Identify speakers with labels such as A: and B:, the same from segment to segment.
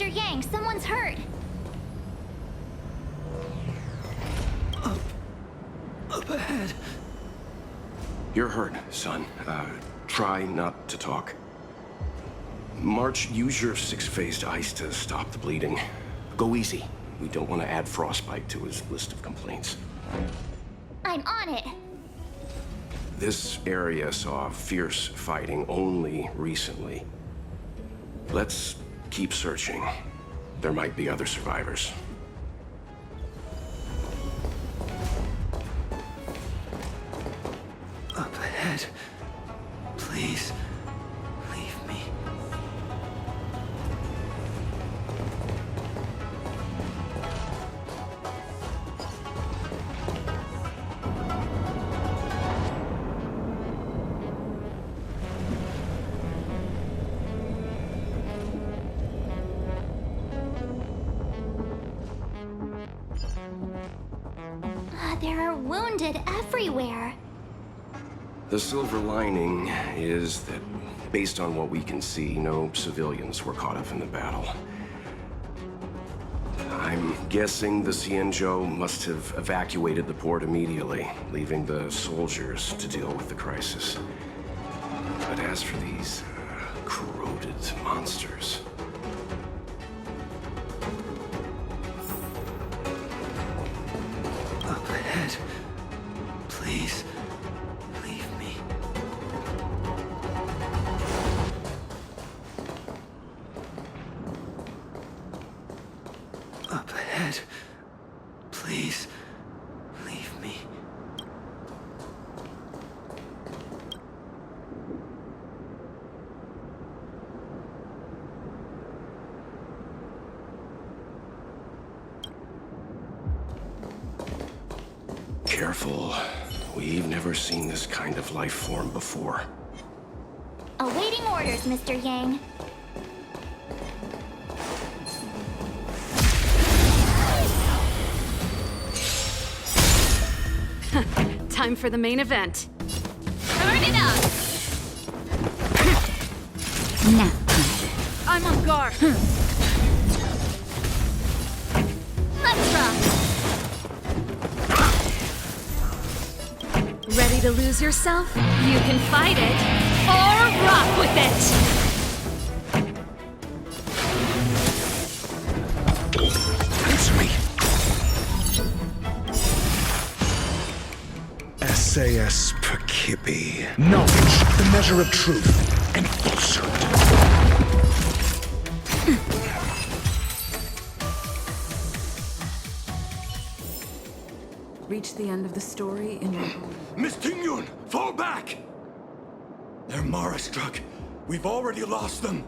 A: Mr. Yang, someone's hurt.
B: Up ahead.
C: You're hurt, son. Try not to talk. March, use your six-phased ice to stop the bleeding. Go easy. We don't want to add frostbite to his list of complaints.
A: I'm on it.
C: This area saw fierce fighting only recently. Let's keep searching. There might be other survivors.
B: Up ahead. Please, leave me.
A: There are wounded everywhere.
C: The silver lining is that, based on what we can see, no civilians were caught up in the battle. I'm guessing the Xianzhou must have evacuated the port immediately, leaving the soldiers to deal with the crisis. But as for these corroded monsters...
B: Up ahead. Please, leave me. Up ahead. Please, leave me.
C: Careful. We've never seen this kind of life form before.
A: Awaiting orders, Mr. Yang.
D: Time for the main event.
A: Turn it up!
D: Now. I'm on guard.
A: Let's rock!
D: Ready to lose yourself? You can fight it, or rock with it!
B: Answer me.
E: SAS per Kippy. Knowledge, the measure of truth and falsehood.
D: Reach the end of the story in your own.
F: Miss Tingyun, fall back! They're Mara struck. We've already lost them.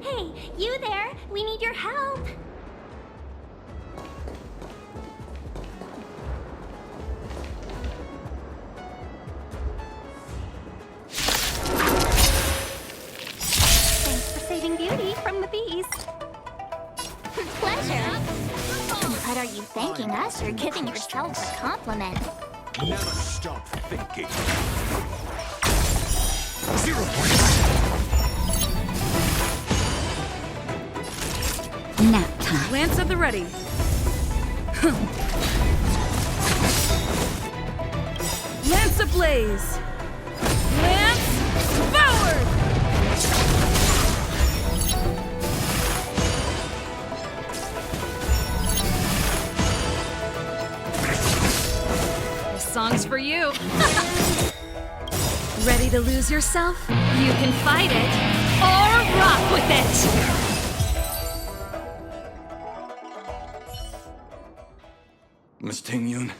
A: Hey, you there! We need your help! Thanks for saving Beauty from the beast. Pleasure. What are you thanking us? You're giving yourself a compliment.
F: Never stop thinking.
E: 0 points.
D: Nap time. Lance at the ready. Lance ablaze. Lance forward. This song's for you. Ready to lose yourself? You can fight it, or rock with it.
F: Miss Tingyun,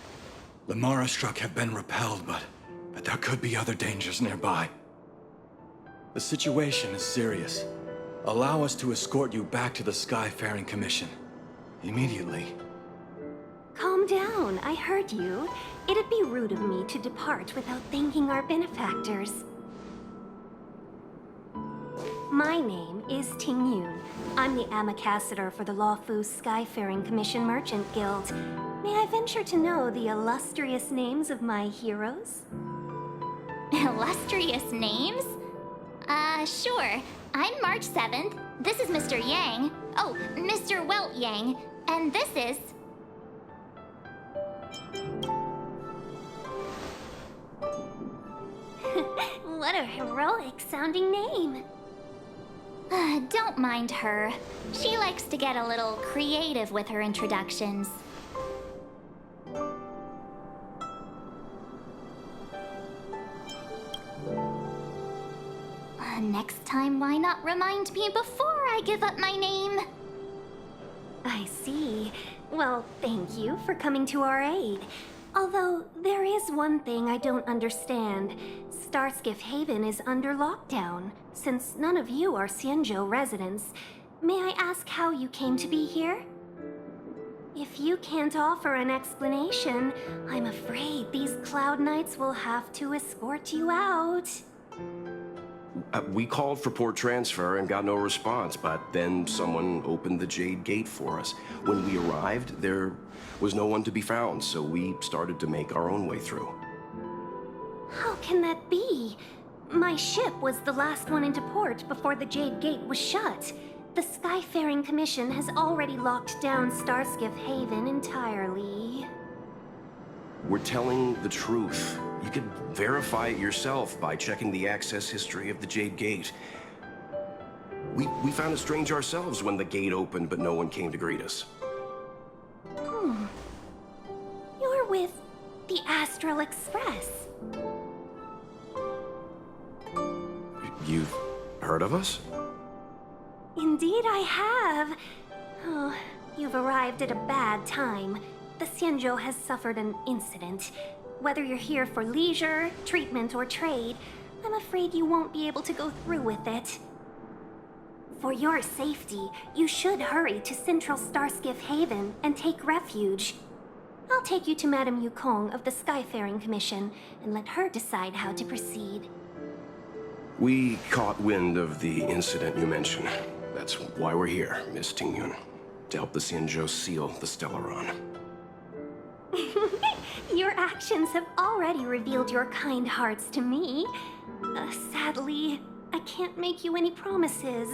F: the Mara struck have been repelled, but there could be other dangers nearby. The situation is serious. Allow us to escort you back to the Skyfaring Commission. Immediately.
G: Calm down, I heard you. It'd be rude of me to depart without thanking our benefactors. My name is Tingyun. I'm the ambassador for the Lawfu Skyfaring Commission Merchant Guild. May I venture to know the illustrious names of my heroes?
A: Illustrious names? Sure. I'm March 7th. This is Mr. Yang. Oh, Mr. Welt Yang. And this is...
G: What a heroic sounding name.
A: Don't mind her. She likes to get a little creative with her introductions. Next time, why not remind me before I give up my name?
G: I see. Well, thank you for coming to our aid. Although, there is one thing I don't understand. Starskiff Haven is under lockdown. Since none of you are Xianzhou residents, may I ask how you came to be here? If you can't offer an explanation, I'm afraid these Cloud Knights will have to escort you out.
C: We called for port transfer and got no response, but then someone opened the Jade Gate for us. When we arrived, there was no one to be found, so we started to make our own way through.
G: How can that be? My ship was the last one into port before the Jade Gate was shut. The Skyfaring Commission has already locked down Starskiff Haven entirely.
C: We're telling the truth. You could verify it yourself by checking the access history of the Jade Gate. We found it strange ourselves when the gate opened, but no one came to greet us.
G: You're with the Astral Express.
C: You've heard of us?
G: Indeed I have. Oh, you've arrived at a bad time. The Xianzhou has suffered an incident. Whether you're here for leisure, treatment, or trade, I'm afraid you won't be able to go through with it. For your safety, you should hurry to Central Starskiff Haven and take refuge. I'll take you to Madame Yukong of the Skyfaring Commission and let her decide how to proceed.
C: We caught wind of the incident you mentioned. That's why we're here, Miss Tingyun. To help the Xianzhou seal the Stellaron.
G: Your actions have already revealed your kind hearts to me. Sadly, I can't make you any promises.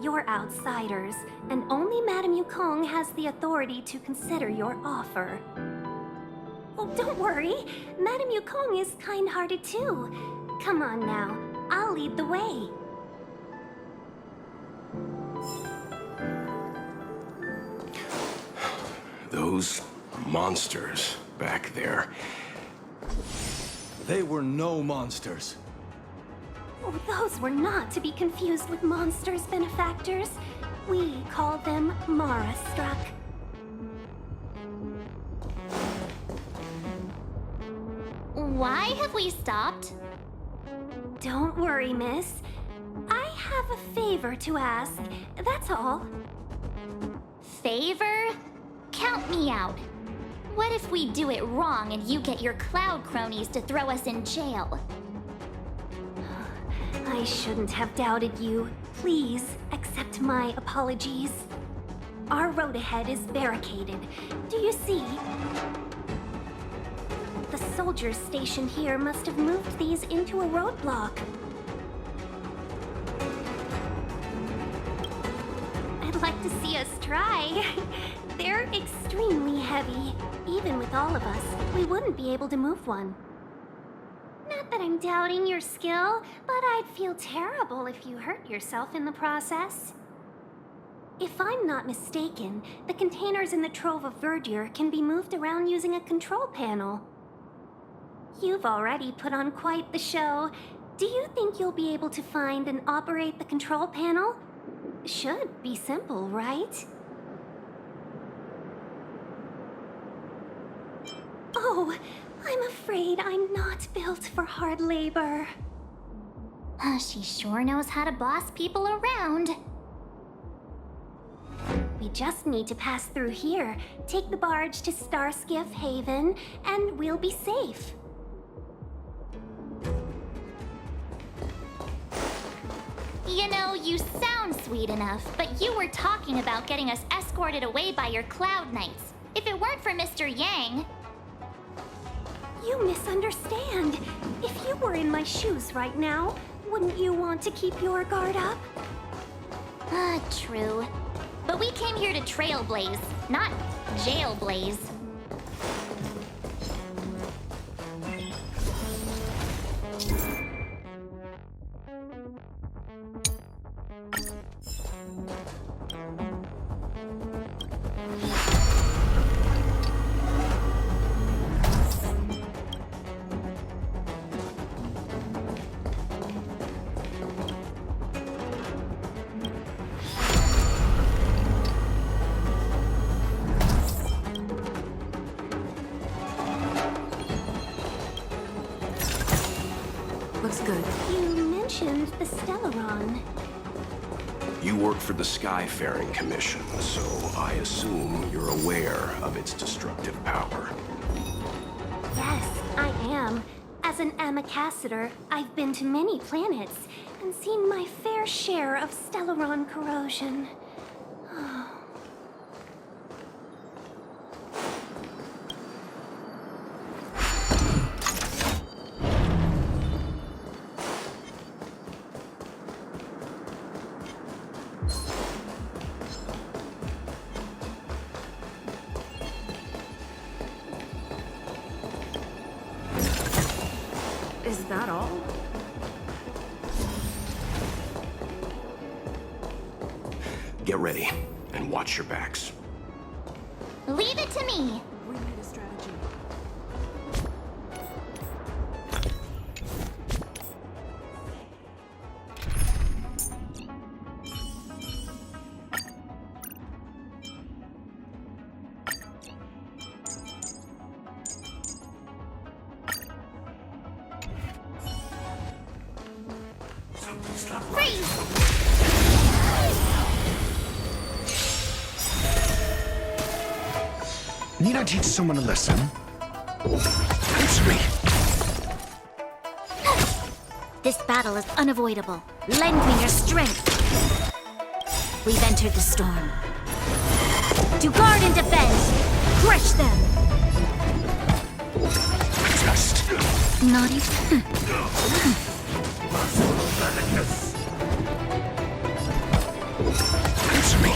G: You're outsiders, and only Madame Yukong has the authority to consider your offer. Oh, don't worry. Madame Yukong is kind-hearted too. Come on now, I'll lead the way.
C: Those monsters back there.
F: They were no monsters.
G: Oh, those were not to be confused with monsters, benefactors. We call them Mara-struck.
A: Why have we stopped?
G: Don't worry, miss. I have a favor to ask, that's all.
A: Favor? Count me out. What if we do it wrong and you get your cloud cronies to throw us in jail?
G: I shouldn't have doubted you. Please accept my apologies. Our road ahead is barricaded. Do you see? The soldiers stationed here must have moved these into a roadblock. I'd like to see us try. They're extremely heavy. Even with all of us, we wouldn't be able to move one. Not that I'm doubting your skill, but I'd feel terrible if you hurt yourself in the process. If I'm not mistaken, the containers in the Trove of Verdure can be moved around using a control panel. You've already put on quite the show. Do you think you'll be able to find and operate the control panel? Should be simple, right? Oh, I'm afraid I'm not built for hard labor.
A: She sure knows how to boss people around.
G: We just need to pass through here, take the barge to Starskiff Haven, and we'll be safe.
A: You know, you sound sweet enough, but you were talking about getting us escorted away by your Cloud Knights. If it weren't for Mr. Yang...
G: You misunderstand. If you were in my shoes right now, wouldn't you want to keep your guard up?
A: True. But we came here to Trailblaze, not Jailblaze.
D: Looks good.
G: You mentioned the Stellaron.
C: You work for the Skyfaring Commission, so I assume you're aware of its destructive power.
G: Yes, I am. As an Amicassator, I've been to many planets and seen my fair share of Stellaron corrosion.
D: Is that all?
C: Get ready, and watch your backs.
A: Leave it to me!
D: We need a strategy.
A: Freeze!
E: Need I teach someone a lesson? Answer me!
H: This battle is unavoidable. Lend me your strength. We've entered the storm. To guard and defend! Crush them!
E: Just
H: Not even...
E: answer me!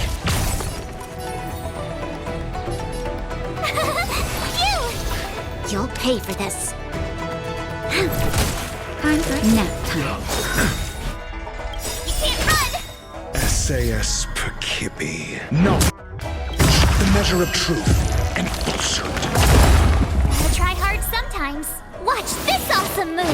H: You'll pay for this. Time for nap time.
A: You can't run!
E: SAS Perkibi. No! The measure of truth and falsehood.
A: Gotta try hard sometimes. Watch this awesome move!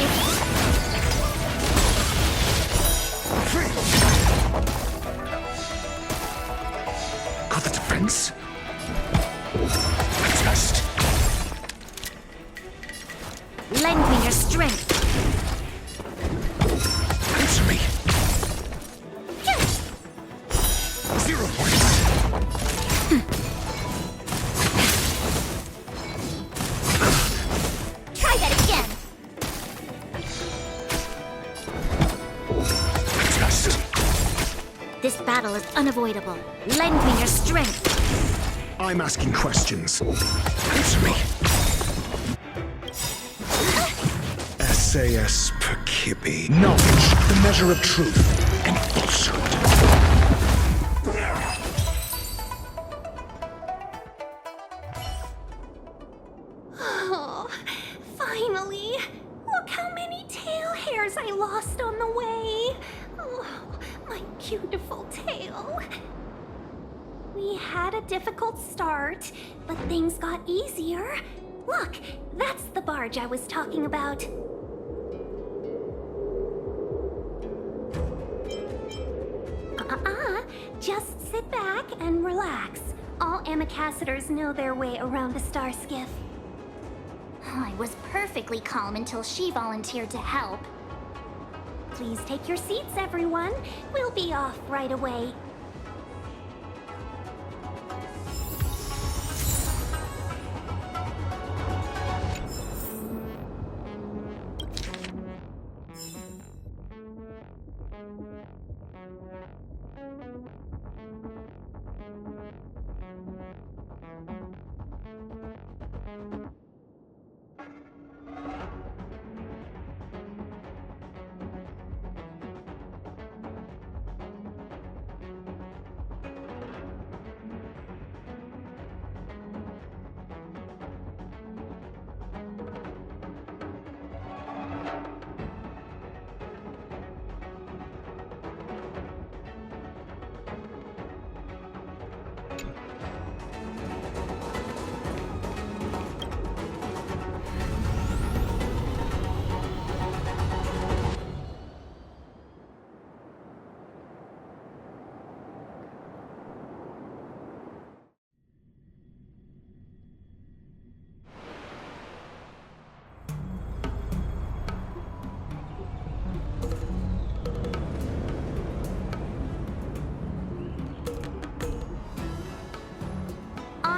E: Got the defense? Just
H: Lend me your strength.
E: answer me! 0 points!
A: Try that again!
E: Just
H: This battle is unavoidable. Lend me your strength.
E: I'm asking questions. Answer me! SAS Perkibi. Knowledge, the measure of truth and falsehood.
G: Oh, finally! Look how many tail hairs I lost on the way! Oh, my beautiful tail. We had a difficult start, but things got easier. Look, that's the barge I was talking about. Just sit back and relax. All Amicassadors know their way around a star skiff.
A: I was perfectly calm until she volunteered to help.
G: Please take your seats, everyone. We'll be off right away.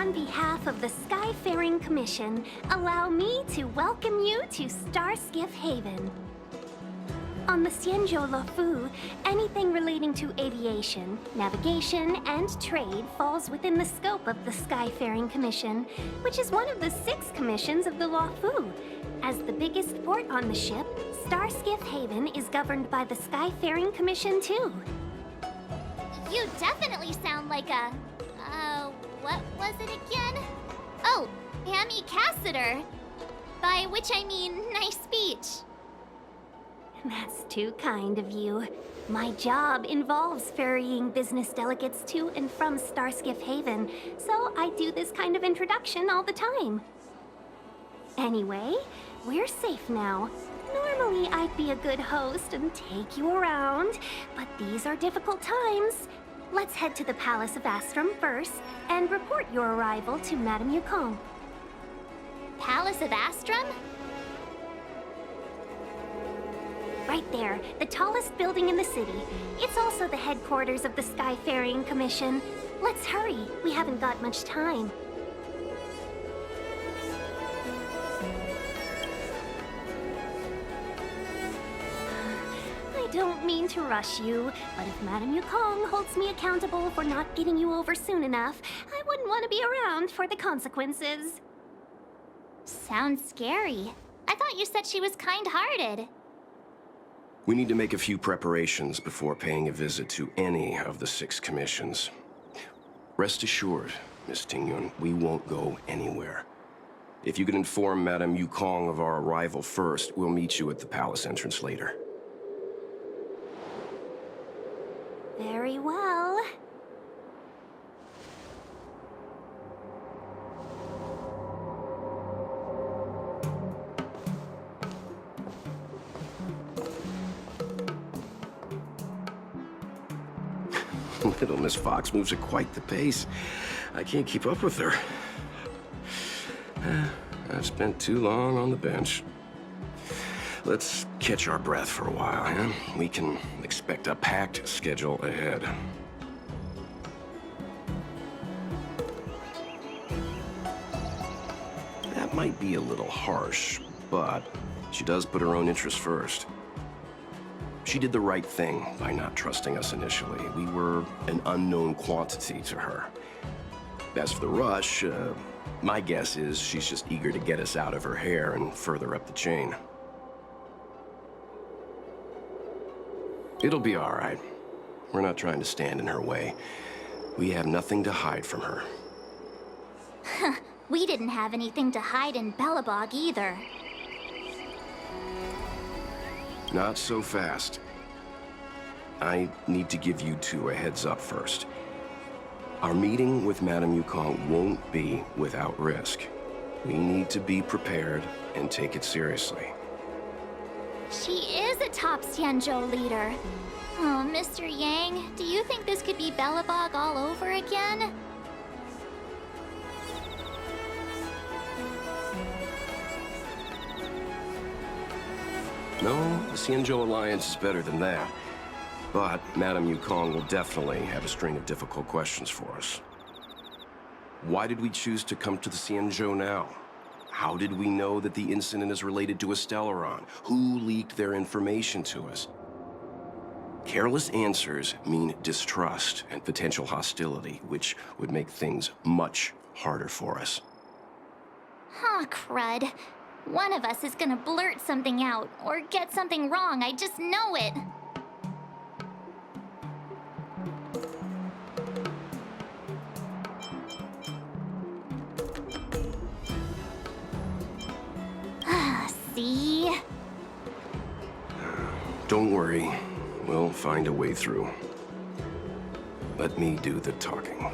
G: On behalf of the Skyfaring Commission, allow me to welcome you to Starskiff Haven. On the Xianzhou Luofu, anything relating to aviation, navigation, and trade falls within the scope of the Skyfaring Commission, which is one of the 6 commissions of the Luofu. As the biggest port on the ship, Starskiff Haven is governed by the Skyfaring Commission too.
A: You definitely sound like a... what was it again? Oh, Amy Cassiter. By which I mean, nice speech.
G: That's too kind of you. My job involves ferrying business delegates to and from Starskiff Haven, so I do this kind of introduction all the time. Anyway, we're safe now. Normally, I'd be a good host and take you around, but these are difficult times. Let's head to the Palace of Astrum first and report your arrival to Madame Yukong.
A: Palace of Astrum?
G: Right there, the tallest building in the city. It's also the headquarters of the Skyfaring Commission. Let's hurry, we haven't got much time. I don't mean to rush you, but if Madame Yukong holds me accountable for not getting you over soon enough, I wouldn't want to be around for the consequences.
A: Sounds scary. I thought you said she was kind-hearted.
C: We need to make a few preparations before paying a visit to any of the 6 commissions. Rest assured, Miss Tingyun, we won't go anywhere. If you could inform Madame Yukong of our arrival first, we'll meet you at the palace entrance later.
G: Very well.
C: Little Miss Fox moves at quite the pace. I can't keep up with her. I've spent too long on the bench. Let's catch our breath for a while, huh? We can expect a packed schedule ahead. That might be a little harsh, but she does put her own interests first. She did the right thing by not trusting us initially. We were an unknown quantity to her. As for the rush, my guess is she's just eager to get us out of her hair and further up the chain. It'll be all right. We're not trying to stand in her way. We have nothing to hide from her.
A: We didn't have anything to hide in Belobog either.
C: Not so fast. I need to give you 2 a heads up first. Our meeting with Madame Yukong won't be without risk. We need to be prepared and take it seriously.
A: She is a top Xianzhou leader. Oh, Mr. Yang, do you think this could be Belobog all over again?
C: No, the Xianzhou Alliance is better than that. But Madame Yukong will definitely have a string of difficult questions for us. Why did we choose to come to the Xianzhou now? How did we know that the incident is related to a Stellaron? Who leaked their information to us? Careless answers mean distrust and potential hostility, which would make things much harder for us.
A: Huh, crud. One of us is gonna blurt something out, or get something wrong, I just know it. See?
C: Don't worry, we'll find a way through. Let me do the talking.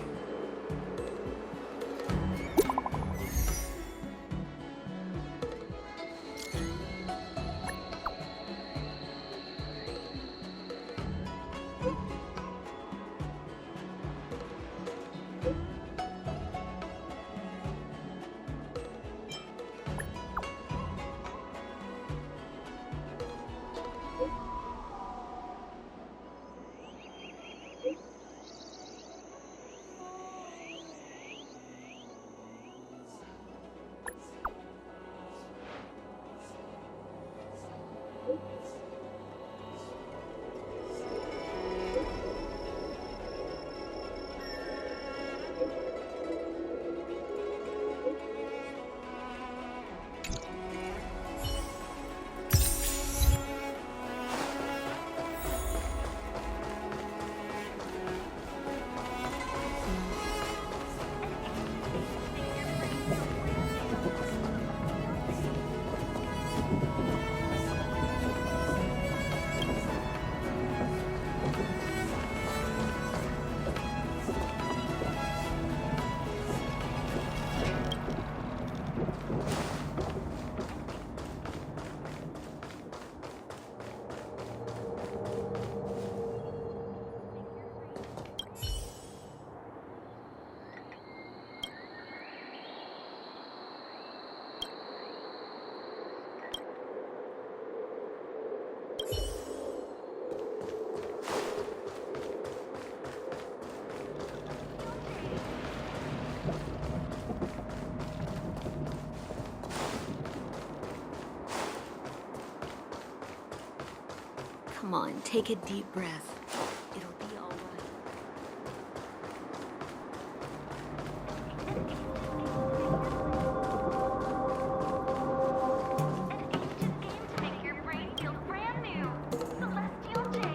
D: Come on, take a deep breath. It'll be all right.
G: Make your brain feel brand new. Celestial Jade.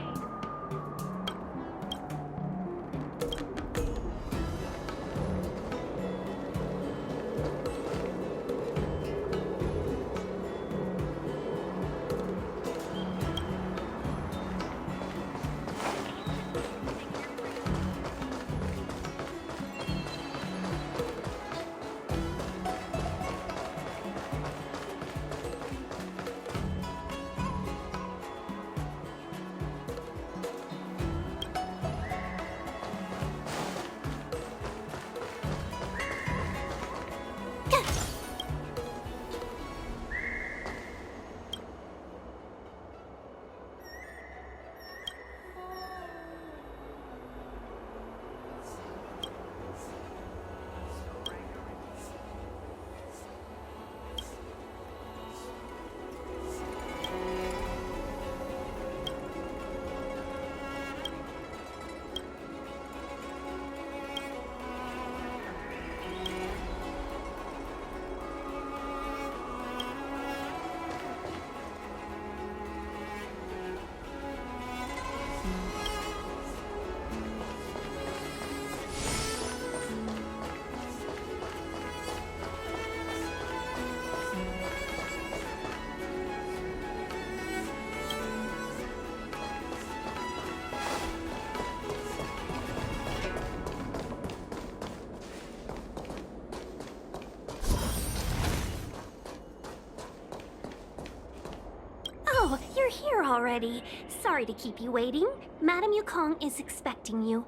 G: Oh, you're here already. Sorry to keep you waiting. Madame Yukong is expecting you.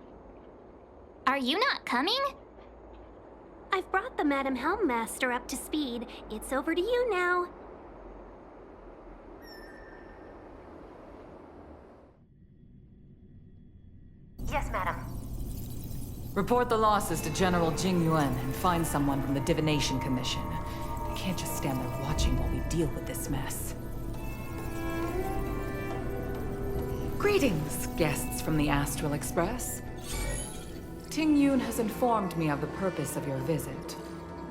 A: Are you not coming?
G: I've brought the Madame Helmmaster up to speed. It's over to you now.
I: Yes, madam.
J: Report the losses to General Jing Yuan and find someone from the Divination Commission. I can't just stand there watching while we deal with this mess. Greetings, guests from the Astral Express. Ting Yun has informed me of the purpose of your visit.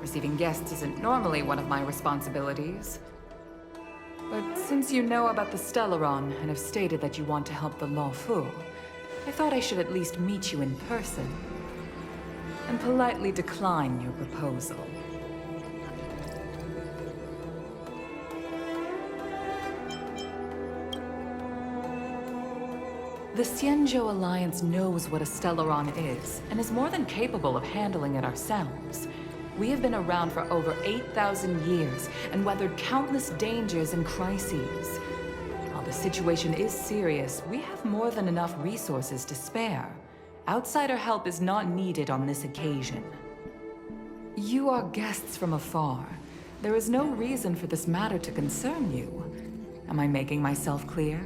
J: Receiving guests isn't normally one of my responsibilities. But since you know about the Stellaron and have stated that you want to help the Law Fu, I thought I should at least meet you in person and politely decline your proposal. The Xianzhou Alliance knows what a Stellaron is, and is more than capable of handling it ourselves. We have been around for over 8,000 years, and weathered countless dangers and crises. While the situation is serious, we have more than enough resources to spare. Outsider help is not needed on this occasion. You are guests from afar. There is no reason for this matter to concern you. Am I making myself clear?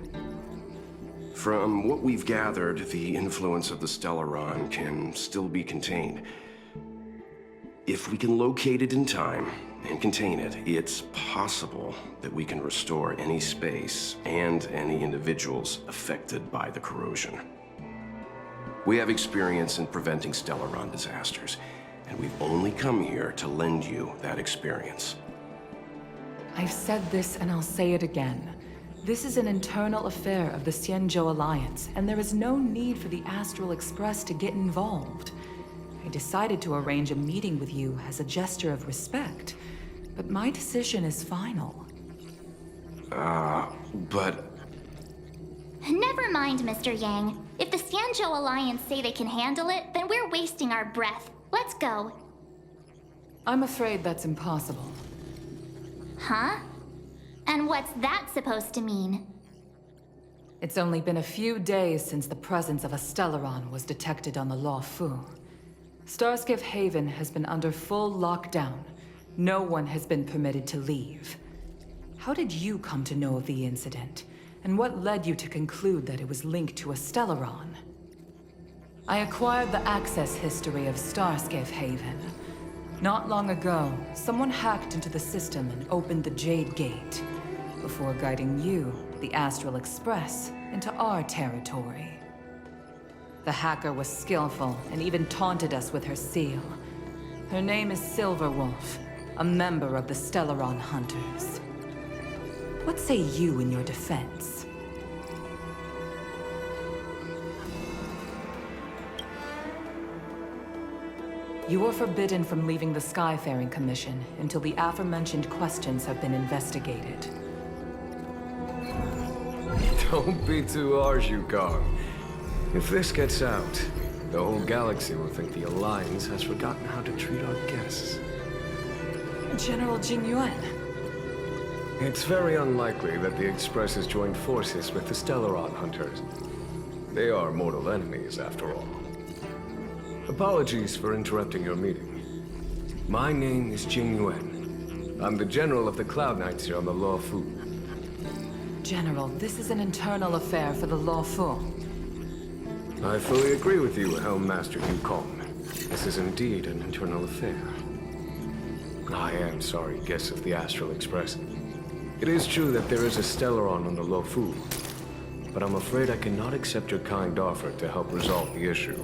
C: From what we've gathered, the influence of the Stellaron can still be contained. If we can locate it in time and contain it, it's possible that we can restore any space and any individuals affected by the corrosion. We have experience in preventing Stellaron disasters, and we've only come here to lend you that experience.
J: I've said this and I'll say it again. This is an internal affair of the Xianzhou Alliance, and there is no need for the Astral Express to get involved. I decided to arrange a meeting with you as a gesture of respect, but my decision is final.
C: But...
A: Never mind, Mr. Yang. If the Xianzhou Alliance say they can handle it, then we're wasting our breath. Let's go.
J: I'm afraid that's impossible.
A: Huh? And what's that supposed to mean?
J: It's only been a few days since the presence of a Stellaron was detected on the Law Fu. Starskiff Haven has been under full lockdown. No one has been permitted to leave. How did you come to know of the incident? And what led you to conclude that it was linked to a Stellaron? I acquired the access history of Starskiff Haven. Not long ago, someone hacked into the system and opened the Jade Gate. before guiding you, the Astral Express, into our territory. The hacker was skillful and even taunted us with her seal. Her name is Silverwolf, a member of the Stellaron Hunters. What say you in your defense? You are forbidden from leaving the Skyfaring Commission until the aforementioned questions have been investigated.
K: Don't be too harsh, Yukong. If this gets out, the whole galaxy will think the Alliance has forgotten how to treat our guests.
J: General Jing Yuan.
K: It's very unlikely that the Express has joined forces with the Stellaron Hunters. They are mortal enemies, after all. Apologies for interrupting your meeting. My name is Jing Yuan. I'm the General of the Cloud Knights here on the Law Fu.
J: General, this is an internal affair for the Law Fu.
K: I fully agree with you, Helm Master Yukong. This is indeed an internal affair. I am sorry, guests of the Astral Express. It is true that there is a Stellaron on the Lo Fu, but I'm afraid I cannot accept your kind offer to help resolve the issue.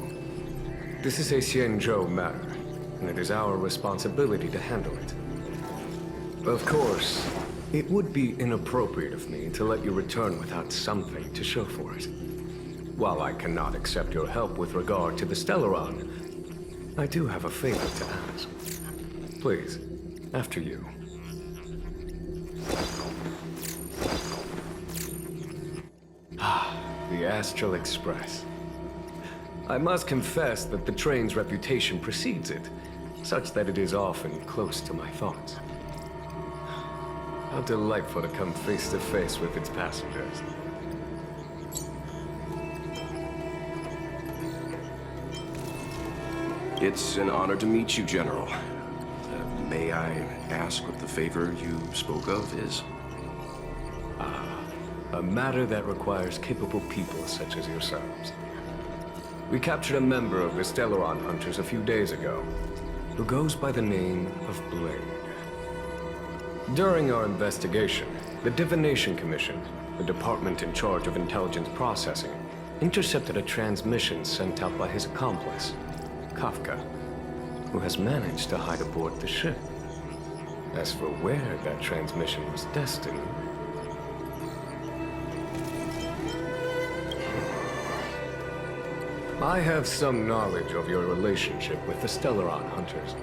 K: This is a Xianzhou matter, and it is our responsibility to handle it. Of course, it would be inappropriate of me to let you return without something to show for it. While I cannot accept your help with regard to the Stellaron, I do have a favor to ask. Please, after you. The Astral Express. I must confess that the train's reputation precedes it, such that it is often close to my thoughts. How delightful to come face to face with its passengers.
C: It's an honor to meet you, General. May I ask what the favor you spoke of is?
K: A matter that requires capable people such as yourselves. We captured a member of the Stellaron Hunters a few days ago, who goes by the name of Blade. During our investigation, the Divination Commission, the department in charge of intelligence processing, intercepted a transmission sent out by his accomplice, Kafka, who has managed to hide aboard the ship. As for where that transmission was destined... I have some knowledge of your relationship with the Stellaron Hunters.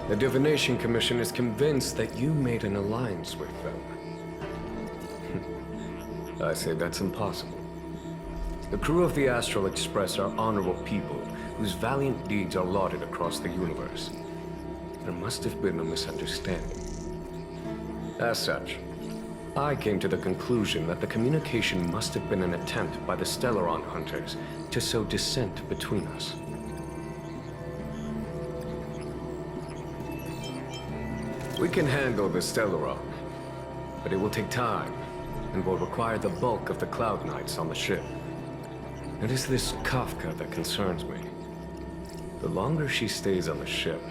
K: The Divination Commission is convinced that you made an alliance with them. I say that's impossible. The crew of the Astral Express are honorable people whose valiant deeds are lauded across the universe. There must have been a misunderstanding. As such, I came to the conclusion that the communication must have been an attempt by the Stellaron Hunters to sow dissent between us. We can handle the Stellaron, but it will take time and will require the bulk of the Cloud Knights on the ship. It is this Kafka that concerns me. The longer she stays on the ship,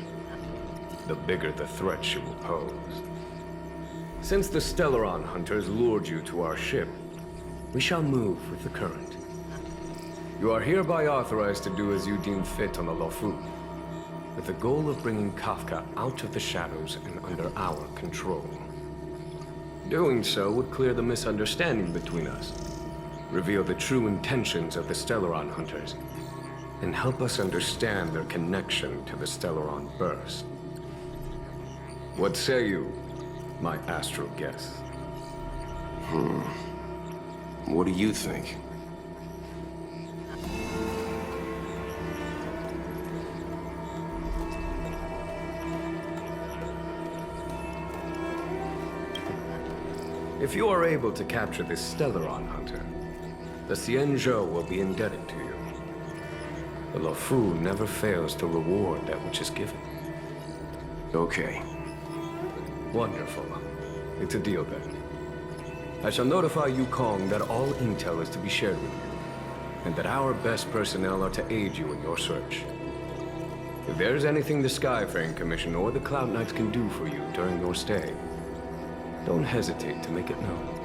K: the bigger the threat she will pose. Since the Stellaron Hunters lured you to our ship, we shall move with the current. You are hereby authorized to do as you deem fit on the Lo Fu, with the goal of bringing Kafka out of the shadows and under our control. Doing so would clear the misunderstanding between us, reveal the true intentions of the Stellaron Hunters, and help us understand their connection to the Stellaron Burst. What say you, my astral guest?
C: What do you think?
K: If you are able to capture this Stellaron Hunter, the Xianzhou will be indebted to you. The Lo Fu never fails to reward that which is given.
C: Okay.
K: Wonderful. It's a deal then. I shall notify Yukong that all intel is to be shared with you, and that our best personnel are to aid you in your search. If there's anything the Skyfaring Commission or the Cloud Knights can do for you during your stay, don't hesitate to make it known.